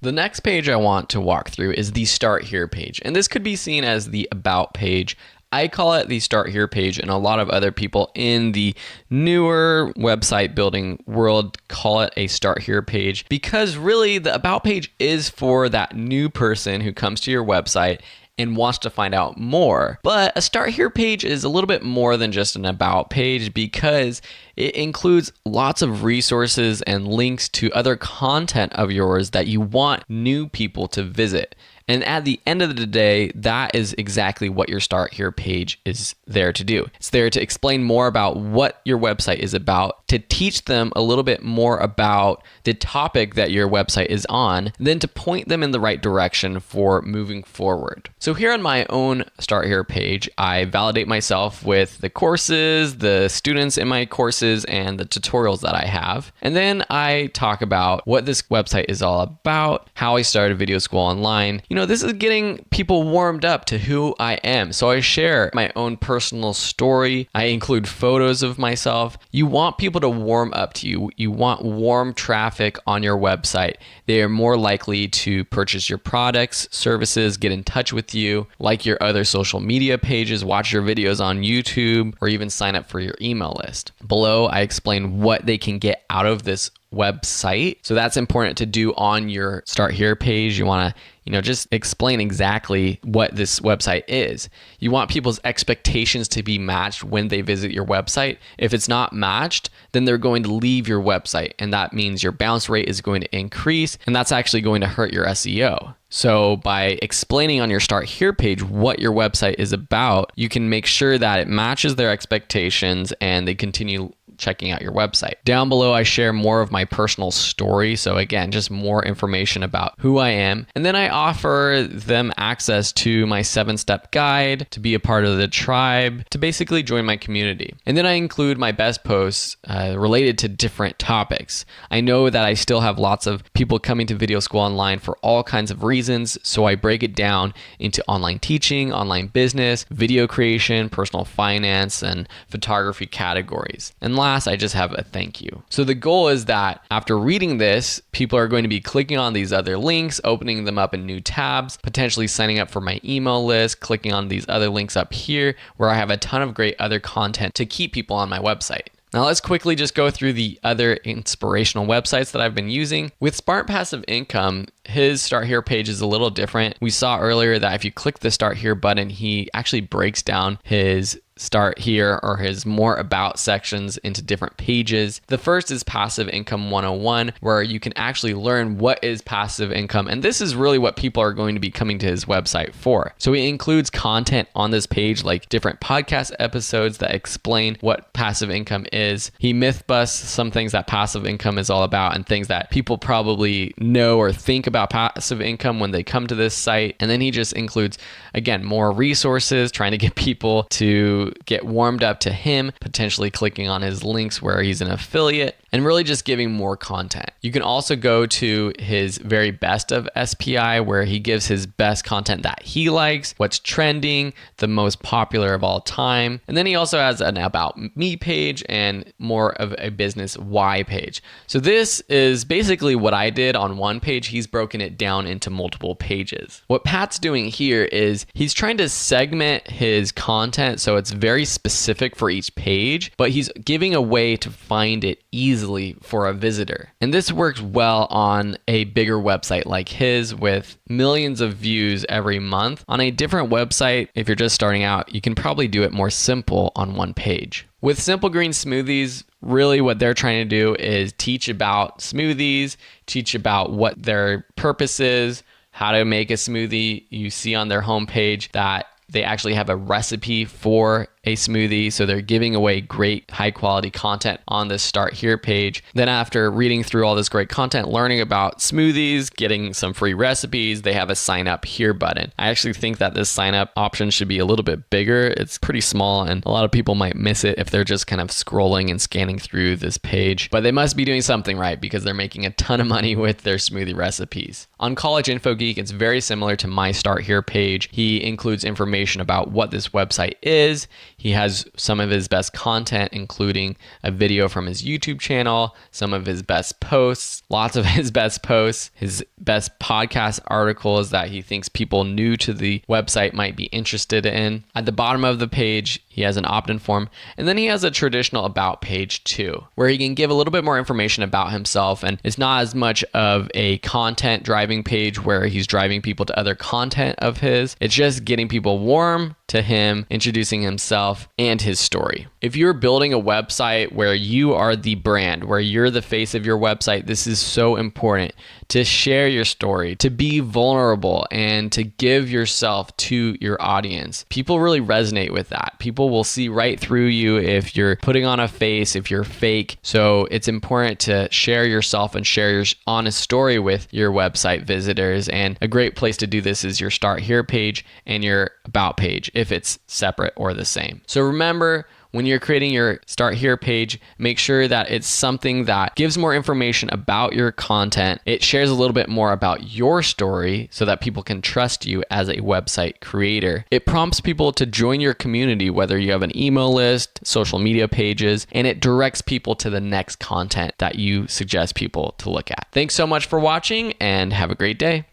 The next page I want to walk through is the Start Here page. And this could be seen as the About page. I call it the Start Here page, and a lot of other people in the newer website building world call it a Start Here page, because really the About page is for that new person who comes to your website and wants to find out more. But a Start Here page is a little bit more than just an About page, because it includes lots of resources and links to other content of yours that you want new people to visit. And at the end of the day, that is exactly what your Start Here page is there to do. It's there to explain more about what your website is about, to teach them a little bit more about the topic that your website is on, then to point them in the right direction for moving forward. So here on my own Start Here page, I validate myself with the courses, the students in my courses, and the tutorials that I have. And then I talk about what this website is all about, how I started Video School Online. This is getting people warmed up to who I am. So I share my own personal story. I include photos of myself. You want people to warm up to you. You want warm traffic on your website. They are more likely to purchase your products, services, get in touch with you, like your other social media pages, watch your videos on YouTube, or even sign up for your email list. Below, I explain what they can get out of this website. So that's important to do on your Start Here page. You want to just explain exactly what this website is. You want people's expectations to be matched when they visit your website. If it's not matched, then they're going to leave your website, and that means your bounce rate is going to increase, and that's actually going to hurt your SEO. So by explaining on your Start Here page what your website is about, you can make sure that it matches their expectations and they continue checking out your website. Down below, I share more of my personal story. So again, just more information about who I am. And then I offer them access to my 7-step guide, to be a part of the tribe, to basically join my community. And then I include my best posts related to different topics. I know that I still have lots of people coming to Video School Online for all kinds of reasons. So I break it down into online teaching, online business, video creation, personal finance, and photography categories. And last, I just have a thank you. So the goal is that after reading this, people are going to be clicking on these other links, opening them up in new tabs, potentially signing up for my email list, clicking on these other links up here where I have a ton of great other content to keep people on my website. Now let's quickly just go through the other inspirational websites that I've been using. With Smart Passive Income, his Start Here page is a little different. We saw earlier that if you click the Start Here button, he actually breaks down his Start Here or his More About sections into different pages. The first is Passive Income 101, where you can actually learn what is passive income. And this is really what people are going to be coming to his website for. So he includes content on this page, like different podcast episodes that explain what passive income is. He myth busts some things that passive income is all about and things that people probably know or think about passive income when they come to this site. And then he just includes, again, more resources, trying to get people to get warmed up to him, potentially clicking on his links where he's an affiliate, and really just giving more content. You can also go to his very best of SPI, where he gives his best content that he likes, what's trending, the most popular of all time. And then he also has an About Me page and more of a business why page. So this is basically what I did on one page. He's broken it down into multiple pages. What Pat's doing here is he's trying to segment his content so it's very specific for each page, but he's giving a way to find it easily for a visitor. And this works well on a bigger website like his with millions of views every month. On a different website, if you're just starting out, you can probably do it more simple on one page. With Simple Green Smoothies, really what they're trying to do is teach about smoothies, teach about what their purpose is, how to make a smoothie. You see on their homepage that they actually have a recipe for a smoothie. So they're giving away great high quality content on this Start Here page. Then after reading through all this great content, learning about smoothies, getting some free recipes, they have a sign up here button. I actually think that this sign up option should be a little bit bigger. It's pretty small and a lot of people might miss it if they're just kind of scrolling and scanning through this page, but they must be doing something right because they're making a ton of money with their smoothie recipes. On College Info Geek, it's very similar to my Start Here page. He includes information about what this website is. He has some of his best content, including a video from his YouTube channel, some of his best posts, lots of his best posts, his best podcast articles that he thinks people new to the website might be interested in. At the bottom of the page, he has an opt-in form, and then he has a traditional about page too, where he can give a little bit more information about himself, and it's not as much of a content driving page where he's driving people to other content of his. It's just getting people warm to him, introducing himself and his story. If you're building a website where you are the brand, where you're the face of your website, this is so important to share your story, to be vulnerable, and to give yourself to your audience. People really resonate with that. People will see right through you if you're putting on a face, if you're fake. So it's important to share yourself and share your honest story with your website visitors. And a great place to do this is your Start Here page and your About page, if it's separate or the same. So remember, when you're creating your Start Here page, make sure that it's something that gives more information about your content. It shares a little bit more about your story so that people can trust you as a website creator. It prompts people to join your community, whether you have an email list, social media pages, and it directs people to the next content that you suggest people to look at. Thanks so much for watching and have a great day.